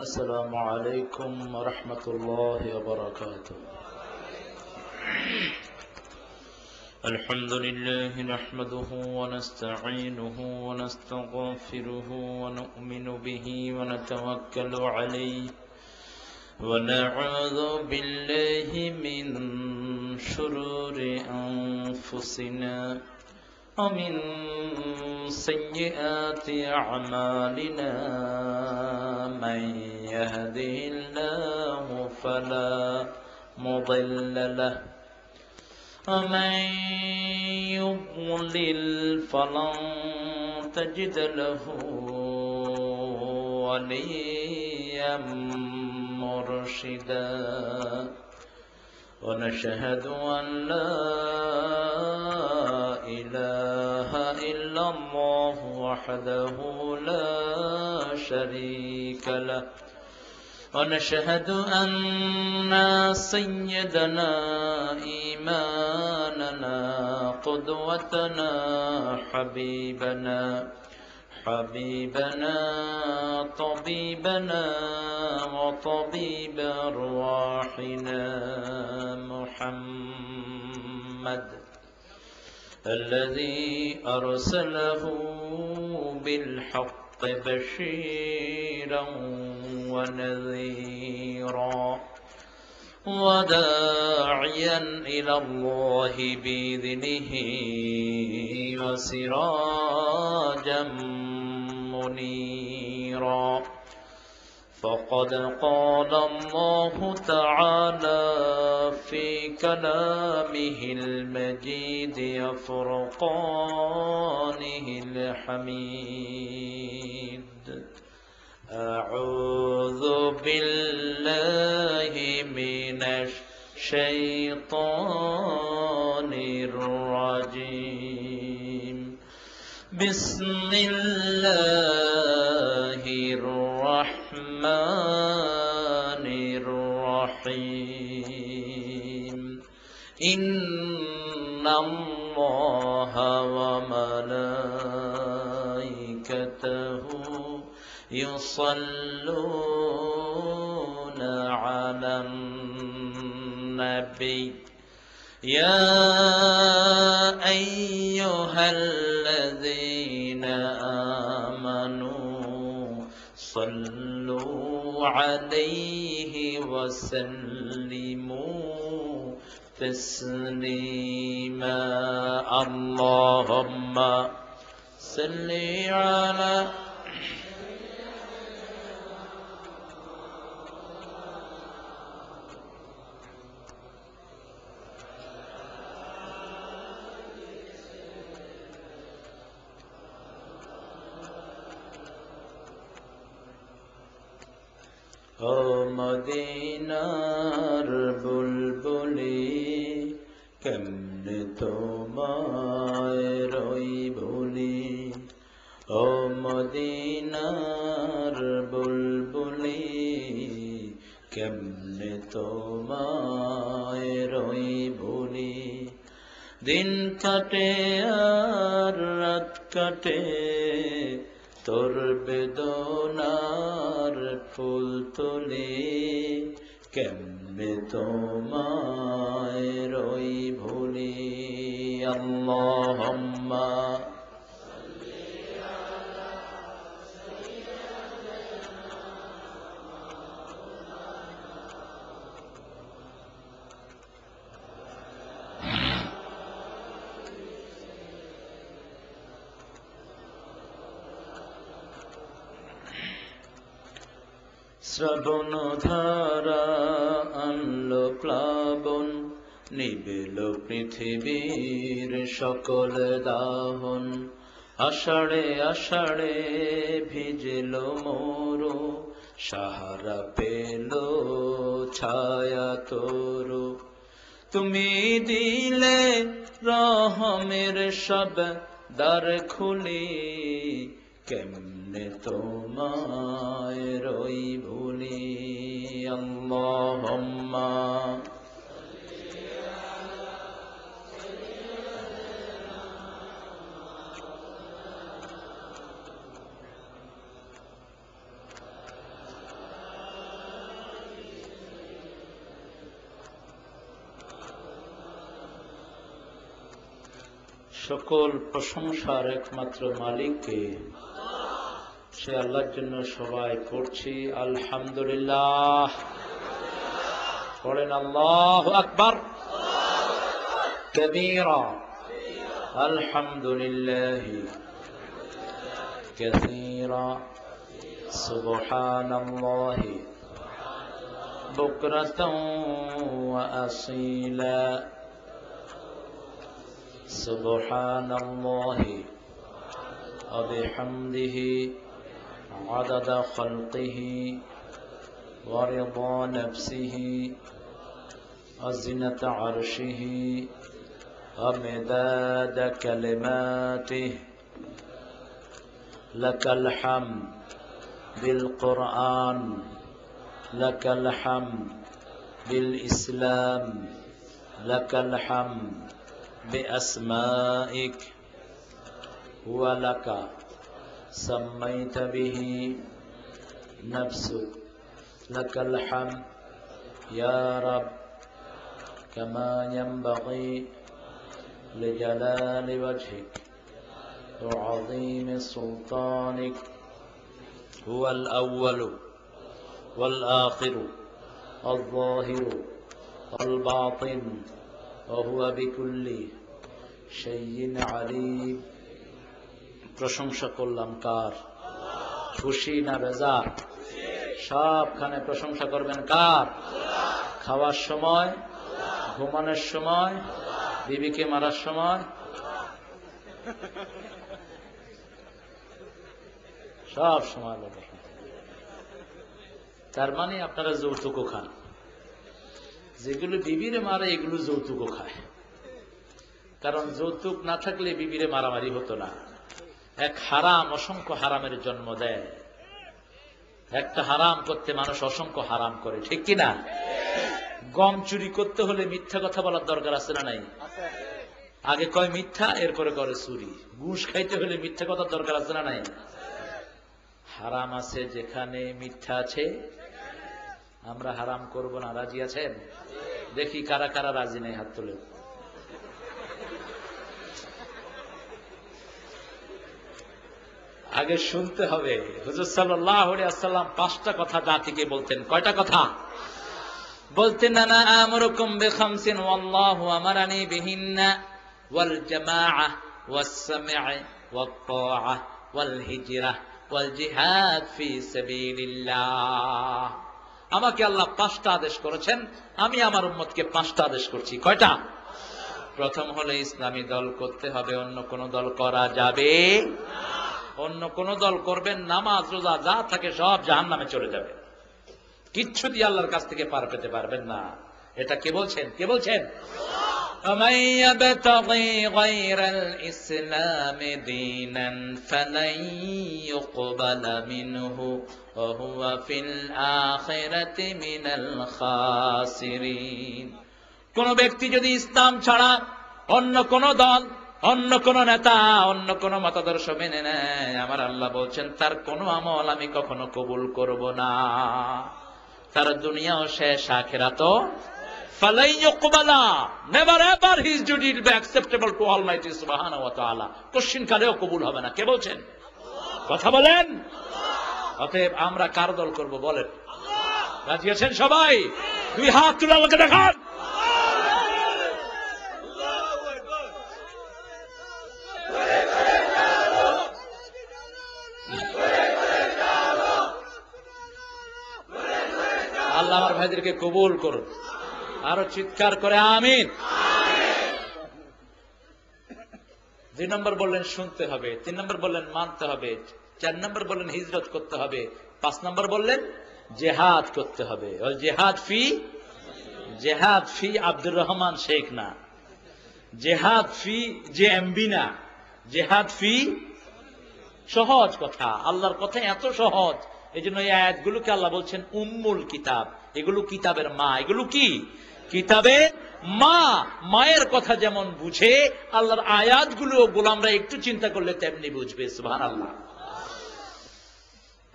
السلام عليكم ورحمة الله وبركاته. الحمد لله نحمده ونستعينه ونستغفره ونؤمن به ونتوكل عليه ونعوذ بالله من شرور أنفسنا ومن سيئات أعمالنا من يهده الله فلا مضل له ومن يضلل فلن تجد له وليا مرشدا ونشهد أن لا إله إلا الله وحده لا شريك له ونشهد أن سيدنا إمامنا قدوتنا حبيبنا طبيبنا وطبيب أرواحنا محمد الذي أرسله بالحق بشيرا ونذيرا وداعيا إلى الله بإذنه وسراجا منيرا فقد قال الله تعالى في كلامه المجيد وفرقانه الحميد أعوذ بالله من الشيطان الرجيم بسم الله الرحمن الرحيم إن الله وملائكته يصلون على النبي يا أيها الذين آمنوا صلوا عليه وسلموا تسليما اللهم صل على ও মদিনার বুলবুলি কেমনে তোমায় রই ভুলি ও মদিনার বুলবুলি কেমনে তোমায় রই ভুলি দিন কাটে আর রাত কাটে তোর বেদনার ফুল তুলি কেমনে তোমায় রই ভুলি আল্লাহুম্মা শ্রবণ ধারা আনলো প্লাবন নিবিল পৃথিবীর সকল দাহন আষাঢ়ে আষাঢ়ে ভিজল মোরো সাহারা পেল ছায়া তোরো তুমি দিলে রহমের সব দ্বার খুলি কেমনে তোমায় রই ভুলি আল্লাহুম্মা সকল প্রশংসার একমাত্র মালিককে, সে আল্লাহর জন্য সবাই পড়ছি আলহামদুলিল্লাহ। পড়েন আল্লাহু আকবার কাবীরা, আলহামদুলিল্লাহি কাসীরা, সুবহানাল্লাহি বুকরাতান ওয়া আসীলা, সুবহানাল্লাহি ওয়া বিহামদিহি আদাদা খালকিহি ওয়া রিদা নাফসিহি ওয়া জিনাতা আরশিহি ওয়া মিদাদা কালিমাতিহি। লাকাল হামদ বিল কুরআন, লাকাল হামদ বিল ইসলাম, লাকাল হামদ বিআসমাইক ওয়া লাকা সাম্মাইতা বিহি নাফসুক, লাকাল হামদ ইয়া রাব কামা ইয়ানবাগি লিজালালি ওয়াজহিক ওয়া আযীমি সুলতানিক। হুয়াল আউয়ালু ওয়াল আখিরু ওয়াল যাহিরু ওয়াল বাতিন ওয়া হুয়া বিকুল্লি শাইইন আলীম। প্রশংসা করলাম কার? খুশি না বেজার? সবখানে প্রশংসা করবেন কার? খাওয়ার সময়, ঘুমানোর সময়, বিবিকে মারার সময়, সব সময়। তার মানে আপনারা যৌতুকও খান। যেগুলো বিবিরে মারে এগুলো যৌতুকও খায়, কারণ যৌতুক না থাকলে বিবিরে মারামারি হতো না। এক হারাম অসংখ্য হারামের জন্ম দেয়। একটা হারাম করতে মানুষ অসংখ্য হারাম করে, ঠিক কিনা? গম চুরি করতে হলে মিথ্যা কথা বলার দরকার আছে না নাই? আগে কয় মিথ্যা, এরপরে করে চুরি। ঘুষ খাইতে হলে মিথ্যা কথার দরকার আছে না নাই? হারাম আছে যেখানে মিথ্যা আছে, আমরা হারাম করব না। রাজি আছেন? দেখি কারা কারা রাজি নেই, হাত তুলে। আগে শুনতে হবে। হুজুর সাল্লাল্লাহু আলাইহি ওয়াসাল্লাম 5টা কথা জাতিকে বলতেন। কয়টা কথা বলতেন? আনা আমরুকুম বিখামসিন ওয়াল্লাহু আমারানি বিহিন্না ওয়াল জামাআহ ওয়াস সামঈ ওয়াত তাআহ ওয়াল হিজরাহ ওয়াল জিহাদ ফি সাবিলিল্লাহ। আমাকে আল্লাহ 5টা আদেশ করেছেন, আমি আমার উম্মতকে 5টা আদেশ করছি। কয়টা? প্রথম হলো ইসলামী দল করতে হবে, অন্য কোন দল করা যাবে না। অন্য কোন দল করবেন, নামাজ রোজা যা থাকে সব জাহান্নামে চলে যাবে। কিচ্ছু দিয়ে আল্লাহর কাছ থেকে পার পেতে পারবেন না। এটা কে বলছেন? কে বলছেন? وَمَن يَبْتَغِي غَيْرَ الْإِسْلَامِ دِينًا فَلَن يُقْبَلَ مِنْهُ وَهُوَ فِي الْآخِرَةِ مِنَ الْخَاسِرِينَ। কোন ব্যক্তি যদি ইসলাম ছাড়া অন্য কোন দল, অন্য কোন নেতা, অন্য কোন মতাদর্শ মেনে নেয়, আমার আল্লাহ বলছেন তার কোন আমল আমি কখনো কবুল করব না। তার দুনিয়াও শেষ, আখিরাতও ফালাই ইউকবালা, never ever his duty will be acceptable to almighty সুবহানাহু ওয়া তাআলা। কোশ্চিন কালেও কবুল হবে না। কে বলছেন? কথা বলেন। অতএব আমরা কার দল করব বলেন? রাজি আছেন সবাই? দুই হাত তুলে আমাকে দেখান। আল্লাহ আমার ভাইদেরকে কবুল করুন। আরো চিৎকার করে আমিন। 2 নম্বর বললেন শুনতে হবে, 3 নম্বর বললেন মানতে হবে, 4 নম্বর বললেন হিজরত করতে হবে, 5 নম্বর বললেন জিহাদ করতে হবে। জেহাদ ফি আব্দুর রহমান শেখ না, জেহাদ ফি জেএমবি না, জেহাদ ফি। সহজ কথা, আল্লাহর কথা এত সহজ। এই জন্য এই আয়াতগুলোকে আল্লাহ বলছেন উম্মুল কিতাব। এগুলো কিতাবের মা। এগুলো কি? কিতাবের মা। মায়ের কথা যেমন বুঝে, আল্লাহর আয়াতগুলো গোলামরা একটু চিন্তা করলে তেমনি বুঝবে। সুবহানাল্লাহ।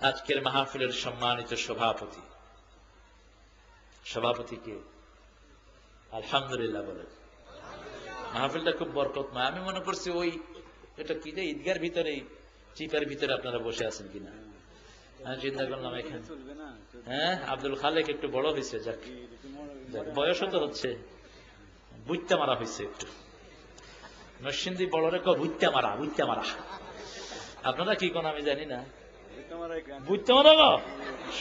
আজকের মাহফিলের সম্মানিত সভাপতি কে? আলহামদুলিল্লাহ বলেন। মাহফিলটা খুব বরকতময়। আমি মনে করছি ওই এটা কি যে ঈদগার ভিতরে চিপার ভিতরে আপনারা বসে আছেন কিনা, আমি চিন্তা করলাম এখানে। হ্যাঁ, আব্দুল খালেক একটু বড় হয়েছে, যাক বয়সও তো হচ্ছে, বুইত্যা মারা হয়েছে একটু। নরসিংদী বড় রেখো বুইত্যা মারা, বুইত্যা মারা। আপনারা কি কোন আমি জানি না, বুইত্যা মারা গো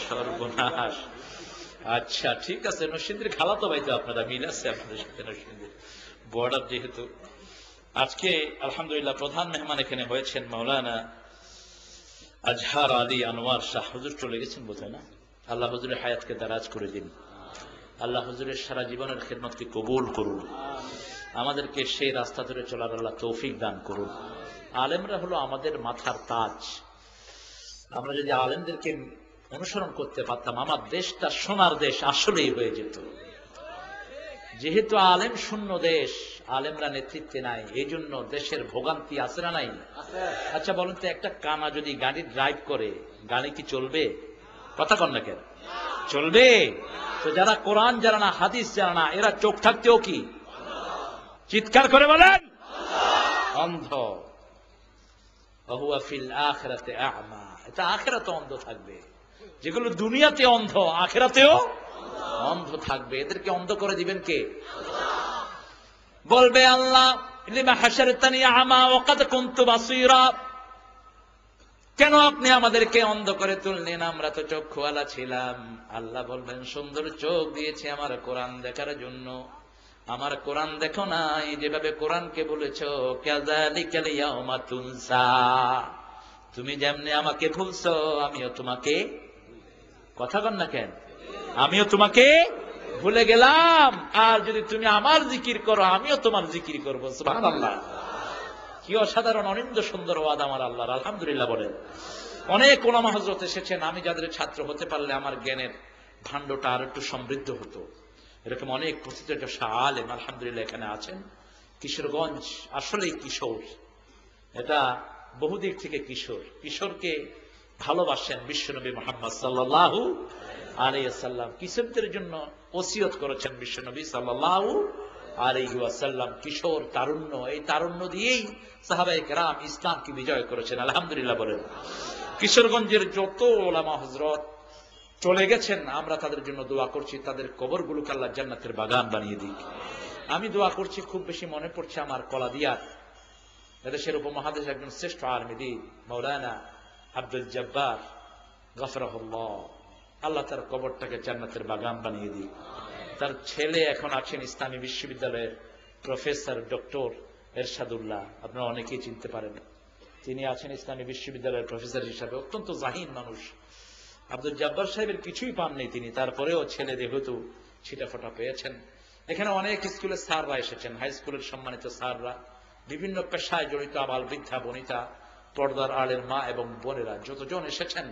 সর্বনাশ। আচ্ছা ঠিক আছে, নরসিংদীর খালা তো ভাই তো আপনারা, মিল আছে আপনাদের সাথে নরসিংদীর বর্ডার যেহেতু। আজকে আলহামদুলিল্লাহ প্রধান মেহমান এখানে হয়েছেন মাওলানা আজহার আলী আনোয়ার শাহ। হুজুর চলে গেছেন বোধহয় না? আল্লাহ হুজুরের হায়াতকে দারাজ করে দিন, আল্লাহ হুজুরের সারা জীবনের খেদমতকে কবুল করুন, আমাদেরকে সেই রাস্তা ধরে চলার আল্লাহ তৌফিক দান করুন। আলেমরা হলো আমাদের মাথার তাজ। আমরা যদি আলেমদেরকে অনুসরণ করতে পারতাম, আমার দেশটা সোনার দেশ আসলেই হয়ে যেত। যেহেতু আলেম শূন্য দেশ, আলেমরা নেতৃত্বে নাই, এই জন্য দেশের ভোগান্তি আছে না নাই? আচ্ছা বলুন তো, একটা কানা যদি গাড়ি ড্রাইভ করে, গাড়ি কি চলবে? কথা কন না কেন? চলবে? তো যারা কোরআন জানে না, হাদিস জানে না, এরা চোখ থাকতেও কি চিৎকার করে বলেন অন্ধ। ওয়া ফিল আখিরাতি আ'মা, এটা আখিরাতে অন্ধ থাকবে। যেগুলো দুনিয়াতে অন্ধ, আখিরাতেও অন্ধ থাকবে। এদেরকে অন্ধ করে দিবেন কে? বলবে আল্লাহ লিমা হাশারতানি আ'মা ওয়া ক্বাদ কুনতু বাসীরা, কেন আপনি আমাদেরকে অন্ধ করে তুললেন, আমরা তো চক্ষুওয়ালা ছিলাম। আল্লাহ বলবেন সুন্দর চোখ দিয়েছি আমার কোরআন দেখার জন্য, আমার কোরআন দেখো নাই, যেভাবে কোরআনকে বলেছো কাযালিকাল ইয়াউমা তুনসা, তুমি যেমনি আমাকে ভুলছো আমিও তোমাকে, কথা বল না কেন, আমিও তোমাকে ভুলে গেলাম। আর যদি তুমি আমার জিকির করো আমিও তোমার জিকির করবো। সুবহানাল্লাহ, কি অসাধারণ অনিন্দ্য সুন্দর ওয়াদ আমার আল্লাহর। আলহামদুলিল্লাহ বলেন। অনেক ওলামা হযরত এসেছেন, আমি যাদের ছাত্র হতে পারলে আমার জ্ঞানের ভাণ্ডটা আর একটু সমৃদ্ধ হতো। এরকম অনেক প্রতিষ্ঠা আলেম আলহামদুলিল্লাহ এখানে আছেন। কিশোরগঞ্জ আসলেই কিশোর, এটা বহুদিক থেকে কিশোর। কিশোরকে ভালোবাসেন বিশ্বনবী মুহাম্মদ সাল্লাল্লাহু আলাইহি ওয়াসাল্লাম, কিশোরদের জন্য ওসিয়ত করেছেন বিশ্বনবী সাল্লাল্লাহু আলাইহি ওয়াসাল্লাম। কিশোর তারুণ্য, এই তারুণ্য দিয়েই সাহাবায়ে কেরাম ইসলামকে বিজয় করেছেন। আলহামদুলিল্লাহ বলেন। কিশোরগঞ্জের যত ওলামা হযরত চলে গেছেন, আমরা তাদের জন্য দোয়া করছি, তাদের কবরগুলোকে আল্লাহ জান্নাতের বাগান বানিয়ে দিক। আমি দোয়া করছি, খুব বেশি মনে পড়ছে আমার কলাদিয়ার এদেশের উপমহাদেশের একজন শ্রেষ্ঠ আলেম দ্বীন মাওলানা আব্দুল জব্বার গফরাহুল্লাহ, আল্লাহ তার কবরটাকে জান্নাতের বাগান বানিয়ে দিক। তার ছেলে এখন আছেন ইসলামী বিশ্ববিদ্যালয়ের প্রফেসর ডক্টর এরশাদুল্লাহ, আপনারা অনেকেই চিনতে পারেন। তিনি আছেন ইসলামী বিশ্ববিদ্যালয়ের প্রফেসর হিসাবে, অত্যন্ত জাহিন মানুষ। আব্দুল জব্বার সাহেবের কিছুই পাননি তিনি, তারপরেও ছেলে যেহেতু ছিটাফোটা পেয়েছেন। এখানে অনেক স্কুলের স্যাররা এসেছেন, হাই স্কুলের সম্মানিত স্যাররা, বিভিন্ন পেশায় জড়িত আবাল বৃদ্ধা বনিতা, পর্দার আড়ের মা এবং বোনেরা যতজন এসেছেন,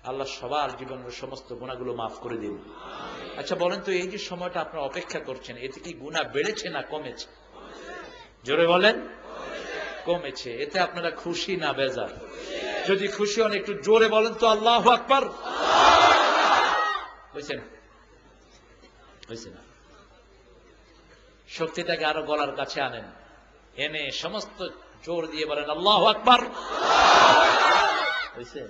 আল্লাহ সবার জীবনের সমস্ত গুনাহগুলো মাফ করে দিন। আচ্ছা বলেন তো, এই যে সময়টা আপনারা অপেক্ষা করছেন, এতে কি গুনাহ বেড়েছে না কমেছে? জোরে বলেন। কমেছে। এতে আপনারা খুশি না বেজার? যদি খুশি হন একটু জোরে বলেন তো আল্লাহু আকবার। হয়েছে না? হয়েছে না? শক্তিটাকে আরো গলার কাছে আনেন, এনে সমস্ত জোর দিয়ে বলেন আল্লাহু আকবার। হয়েছে?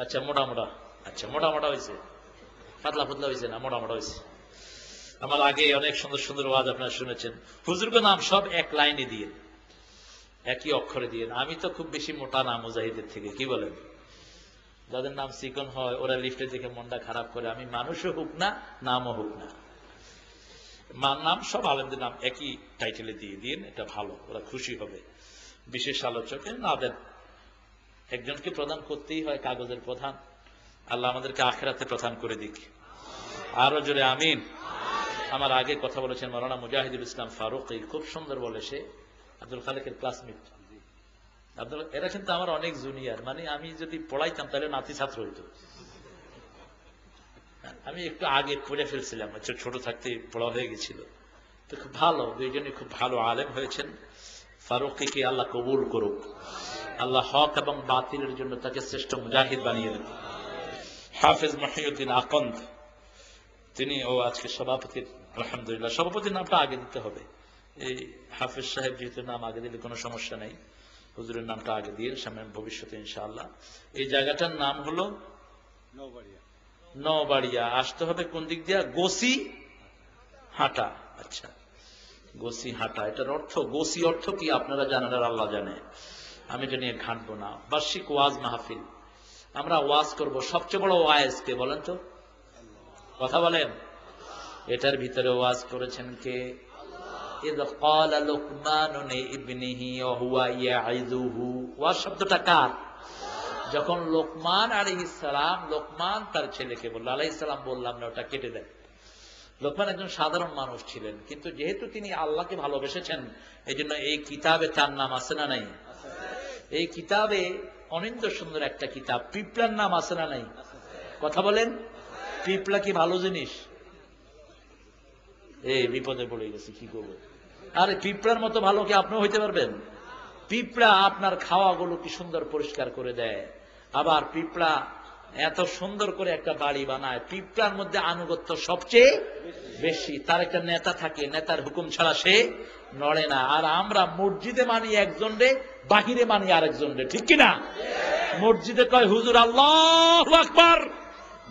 আচ্ছা মোটা মোটা, আচ্ছা মোটা মোটা হয়েছে, পাতলা পাতলা হয়েছে না, মোটা মোটা হয়েছে। আমার আগে অনেক সুন্দর সুন্দর ওয়াজ আপনারা শুনেছেন। হুজুরকে নাম সব এক লাইনে দিয়ে, একই অক্ষরে দিয়ে। আমি তো খুব বেশি মোটা না মুজাহিদের থেকে, কি বলেন? যাদের নাম চিকন হয় ওরা লিফটে দেখে মনটা খারাপ করে। আমি মানুষও হোক না, নামও হোক না, নাম সব আলেমদের নাম একই টাইটেলে দিয়ে দিন, এটা ভালো, ওরা খুশি হবে। বিশেষ আলোচক না দেন, একজনকে প্রদান করতেই হয়, কাগজের প্রধান। আল্লাহ আমাদেরকে আখিরাতে প্রদান করে দিক। আরো জোরে আমিন। আমার আগে কথা বলেছেন মাওলানা মুজাহিদুল ইসলাম ফারুকী, খুব সুন্দর বলে সে, আব্দুল খালেকের ক্লাসমেট। এরা কিন্তু আমার অনেক জুনিয়র, মানে আমি যদি পড়াইতাম তাহলে নাতি ছাত্র হইতো। আমি একটু আগে পড়ে ফেলছিলাম, ছোট থাকতে পড়া হয়ে গেছিল। তো খুব ভালো, দুইজনই খুব ভালো আলেম হয়েছেন। ফারুকীকে আল্লাহ কবুল করুক, আল্লাহ হক এবং বাতিলের জন্য তাকে শ্রেষ্ঠ মুজাহিদ বানিয়ে দেন। হাফেজ মহিউদ্দিন আকন্দ, তিনি ও আজকে সভাপতির, আলহামদুলিল্লাহ সভাপতির নামটা আগে দিতে হবে। এই হাফেজ সাহেব যেহেতু নাম আগে দিলে কোনো সমস্যা নেই, হুজুরের নামটা আগে দিয়ে সামনে ভবিষ্যতে ইনশাআল্লাহ। এই জায়গাটার নাম হলো নওবাড়িয়া। আসতে হবে কোন দিক দিয়া? গোসি হাটা। আচ্ছা, গোসি হাটা, এটার অর্থ, গোসি অর্থ কি আপনারা জানেন আর আল্লাহ জানে, আমি এটা নিয়ে ঘাঁটবো না। বার্ষিক ওয়াজ মাহফিল, আমরা ওয়াজ করব। সবচেয়ে বড় ওয়াজ কে বলেন তো? কথা বলেন। এটার ভিতরে ওয়াজ করেছেন কে? ইয ক্বালা লুকমানু লিইবনিহি ওয়া হুয়া ইয়াইযুহু। ওয়াজ শব্দটা কার? যখন লোকমান আলাইহিস সালাম, লোকমান তার ছেলেকে বলল, আলাইহিস সালাম বললাম না, ওটা কেটে দেন। লোকমান একজন সাধারণ মানুষ ছিলেন, কিন্তু যেহেতু তিনি আল্লাহকে ভালোবেসেছেন, এই জন্য এই কিতাবে তার নাম আছে না নাই? এই কিতাবে অনিন্দ সুন্দর একটা কিতাব, পিঁপড়ার নাম আছে না নাই? কথা বলেন। পিঁপড়া কি ভালো জিনিস? এই বিপদে পড়ে গেছে, কি করবো? আরে পিঁপড়ার মতো ভালো কি আপনিও হইতে পারবেন? পিঁপড়া আপনার খাওয়াগুলো কি সুন্দর পরিষ্কার করে দেয়, আবার পিঁপড়া এত সুন্দর করে একটা বাড়ি বানায়। পিঁপড়ার মধ্যে আনুগত্য সবচেয়ে বেশি। তার একটা নেতা থাকে, নেতার হুকুম ছাড়া সে নড়ে না। আর আমরা মসজিদে মানি একজন রে, বাহিরে মানি আরেকজন রে, ঠিক কিনা? মসজিদে কয় হুজুর আল্লাহু আকবার,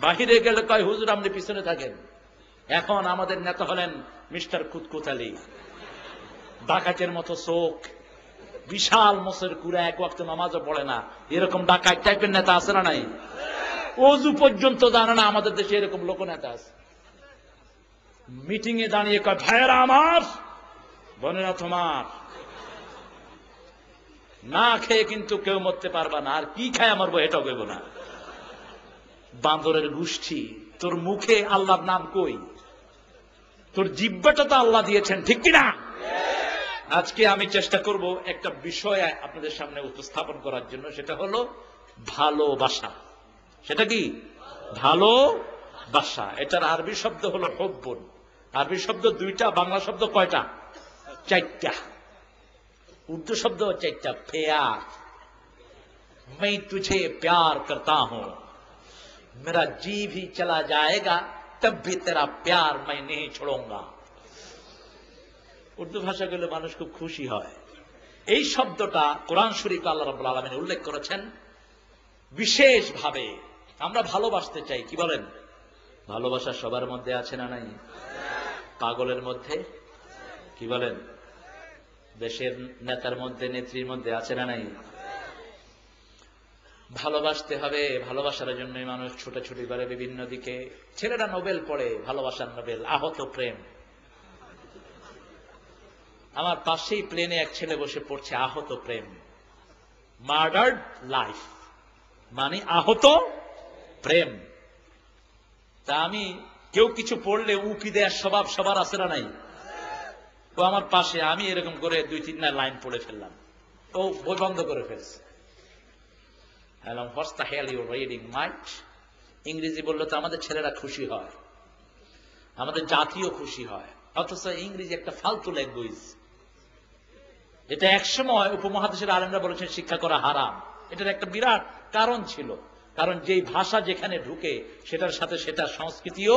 বাহিরে গেলে কয় হুজুর আপনি পিছনে থাকেন। এখন আমাদের নেতা হলেন মিস্টার কুতকুতালি, ডাকাতের মতো চোখ, বিশাল মোষের কুড়া, এক ওয়াক্ত নামাজও পড়ে না, এরকম ডাকাত টাইপের নেতা আছে না নাই? ওযু পর্যন্ত জানে না। আমাদের দেশে এরকম লোক নেতা আছে, মিটিং এ দাঁড়িয়ে কয় ভাইয়েরা আমার, বোনেরা তোমার, না খেয়ে কিন্তু কেউ মরতে পারবা না। আর কি খায় আমার বই এটা কইব না। বান্দরের গোষ্ঠী, তোর মুখে আল্লাহর নাম কই? তোর জিহ্বাটা তো আল্লাহ দিয়েছেন, ঠিক কিনা? আজকে আমি চেষ্টা করব একটা বিষয় আপনাদের সামনে উপস্থাপন করার জন্য, সেটা হলো ভালোবাসা। সেটা কি? ভালোবাসা। এটার আরবি শব্দ হলো হুব্বুন। আরবি শব্দ দুইটা, বাংলা শব্দ কয়টা? চারটা। উর্দু শব্দ চারটা। প্যার, मैं तुझे प्यार करता हूं, मेरा जी भी चला जाएगा तब भी तेरा प्यार मैं नहीं छोड़ूंगा। উর্দু ভাষা গেলে মানুষ খুব খুশি হয়। এই শব্দটা কোরআন শরীফে আল্লাহ রাব্বুল আলামিন উল্লেখ করেছেন বিশেষ ভাবে। আমরা ভালোবাসতে চাই, কি বলেন? ভালোবাসা সবার মধ্যে আছে না নাই? পাগলের মধ্যে, কি বলেন? দেশের নেতার মধ্যে, নেত্রীর মধ্যে আছে না নাই? ভালোবাসতে হবে। ভালোবাসার জন্যই মানুষ ছোটাছুটি করে বিভিন্ন দিকে। ছেলেরা নোবেল পড়ে, ভালোবাসার নোবেল, আহত প্রেম। আমার পাশেই প্লেনে এক ছেলে বসে পড়ছে আহত প্রেম, মার্ডার্ড লাইফ, মানে আহত প্রেম। তা আমি, কেউ কিছু পড়লে উকি দেওয়ার স্বভাব সবার আছে না নাই? ও আমার পাশে, আমি এরকম করে 2-3 লাইন পড়ে ফেললাম, ও বই বন্ধ করে ফেলছে। What's the hell you reading, mate? ইংরেজি বললে তো আমাদের ছেলেরা খুশি হয়, আমাদের জাতীয় খুশি হয়, অথচ ইংরেজি একটা ফালতু ল্যাঙ্গুয়েজ। এটা একসময় উপমহাদেশের আলেমরা বলেছেন শিক্ষা করা হারাম। এটার একটা বিরাট কারণ ছিল, কারণ যেই ভাষা যেখানে ঢুকে সেটার সাথে সেটা সংস্কৃতিও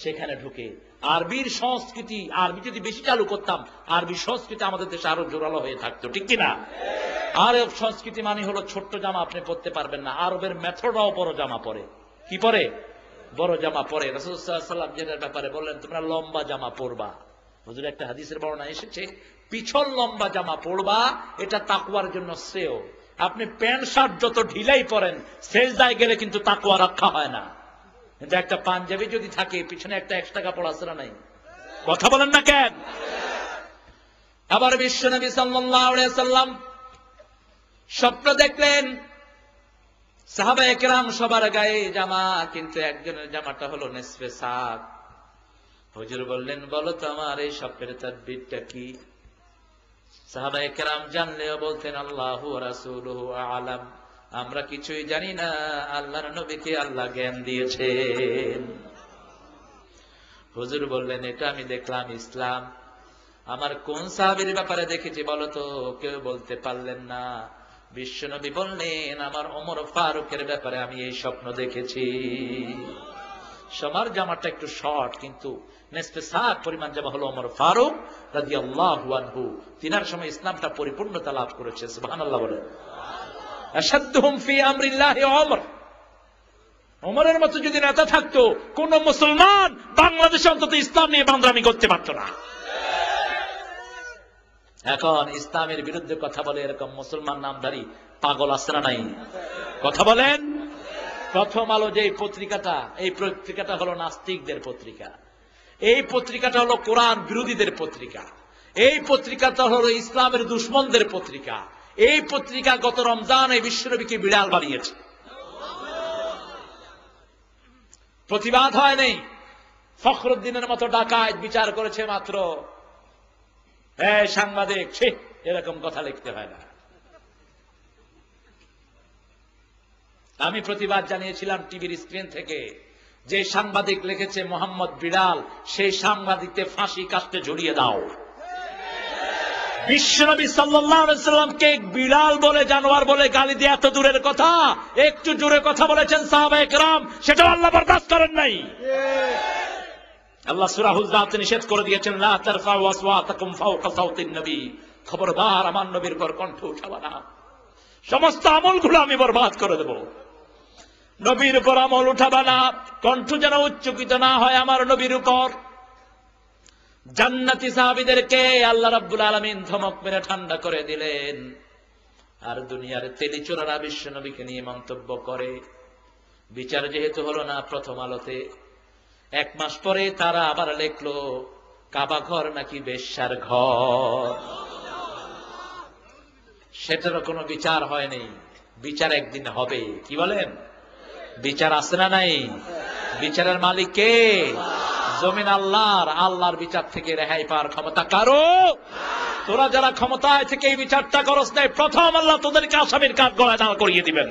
সেখানে ঢুকে। আরবির সংস্কৃতি, আরবি যদি বেশি চালু করতাম, আরবি সংস্কৃতি আমাদের দেশে আরো জোরালো হয়ে থাকতো, ঠিক কিনা? আরব সংস্কৃতি মানে হলো ছোট্ট জামা আপনি পরতে পারবেন না। আরবের মেথডরাও বড় জামা পরে। কি পরে? বড় জামা পরে। রাসূল সাল্লাল্লাহু আলাইহি ওয়াসাল্লাম যেটার ব্যাপারে বললেন তোমরা লম্বা জামা পরবা, হুজুর একটা হাদিসের বর্ণনা এসেছে পিছন লম্বা জামা পরবা, এটা তাকওয়ার জন্য শ্রেয়। আপনি প্যান্ট শার্ট যত ঢিলাই পরেন, সেজদায় গেলে কিন্তু তাকওয়া রক্ষা হয় না। কিন্তু একটা পাঞ্জাবি যদি থাকে, পিছনে একটা এক্সট্রা কাপড় আছে না নাই? কথা বলেন না কেন? আবার বিশ্বনবী সাল্লাল্লাহু আলাইহি ওয়াসাল্লাম স্বপ্ন দেখলেন, সাহাবায়ে কেরাম সবার গায়ে জামা, কিন্তু একজনের জামাটা হলো নিসফে সাক। হুজুর বললেন বলো তো আমার এই স্বপ্নের তাদবীরটা কি? সাহাবায়ে কেরাম জানলেও বলতেন আল্লাহু ওয়া রাসূলুহু আ'লাম, আমরা কিছুই জানি না, আল্লাহর নবীকে আল্লাহ জ্ঞান দিয়েছেন। হুজুর বললেন এটা আমি দেখলাম ইসলাম। আমার কোন সাহাবীর ব্যাপারে দেখেছি বলো তো? কেউ বলতে পারলেন না। বিশ্বনবী বললেন আমার ওমর ফারুকের ব্যাপারে আমি এই স্বপ্ন দেখেছি। সবার জামাটা একটু শর্ট, কিন্তু নেসফে সাক পরিমাণ জামা হলো ওমর ফারুক রাদিয়াল্লাহু আনহু। তিনার সময় ইসলামটা পরিপূর্ণতা লাভ করেছে। সুবহানাল্লাহ বলেন। আশাদ্দুহুম ফি আমরিল্লাহি ওমর। ওমরের মতো যদি নেতা থাকতো, কোন মুসলমান বাংলাদেশে অন্তত ইসলাম নিয়ে বান্দরামি করতে পারত না। এখন ইসলামের বিরুদ্ধে কথা বলে এরকম মুসলমান নামধারী পাগল আছে না নাই? কথা বলেন। প্রথম আলো যে পত্রিকাটা, এই পত্রিকাটা হলো নাস্তিকদের পত্রিকা। এই পত্রিকাটা হলো কোরআন বিরোধীদের পত্রিকা। এই পত্রিকাটা হলো ইসলামের দুশ্মনদের পত্রিকা। এই পত্রিকা গত রমজানে বিশ্বনবীকে বিড়াল বানিয়েছে। প্রতিবাদ হয় নাই। ফখরুদ্দিনের মতো ডাকাত বিচার করেছে মাত্র। সাংবাদিক, এরকম কথা লিখতে হয় না। আমি প্রতিবাদ জানিয়েছিলাম টিভির স্ক্রিন থেকে, যে সাংবাদিক লিখেছে মোহাম্মদ বিড়াল, সেই সাংবাদিককে ফাঁসি কাস্টে ঝুলিয়ে দাও। বিশ্বনবী সাল্লাল্লাহু আলাইহি সাল্লামকে বিড়াল বলে, জানোয়ার বলে গালি দিয়ে এত দূরের কথা, একটু জোরে কথা বলেছেন সাহাবায়ে কেরাম, সেটা আল্লাহ বরদাস্ত করেন নাই। আল্লাহ সূরা হুজরাতে নিষেধ করে দিয়েছেন, লা তারফাউ আসওয়াতাকুম ফাওকা সাওতিন নবী। খবরদার আমার নবীর উপর কণ্ঠ উঠাবা না, সমস্ত আমলগুলো আমি বরবাদ করে দেব। নবীর উপর আমল উঠাবা না, কণ্ঠ যেন উচ্চকিত না হয় আমার নবীর উপর। জান্নাতি সাহাবীদেরকে আল্লাহ রাব্বুল আলামিন ধমক মেরে ঠান্ডা করে দিলেন। আর দুনিয়ার তেলিচোরারা বিশ্ব নবীকে নিয়ে মন্তব্য করে। বিচার যেহেতু হলো না প্রথম আলোতে, 1 মাস পরে তারা আবার লেখলো কাবা ঘর নাকি বেশ্যার ঘর। সেটারও কোনো বিচার হয়নি। বিচার একদিন হবে। কি বলেন? বিচার আছে না নাই? বিচারের মালিক কে? জমিন আল্লাহর। আল্লাহর বিচার থেকে রেহাই পাওয়ার ক্ষমতা কারো? তোরা যারা ক্ষমতায় থেকে এই বিচারটা করস নাই, প্রথম আল্লাহ তোদেরকে আসামির কাঠ গলায় দাঁড় করিয়ে দিবেন।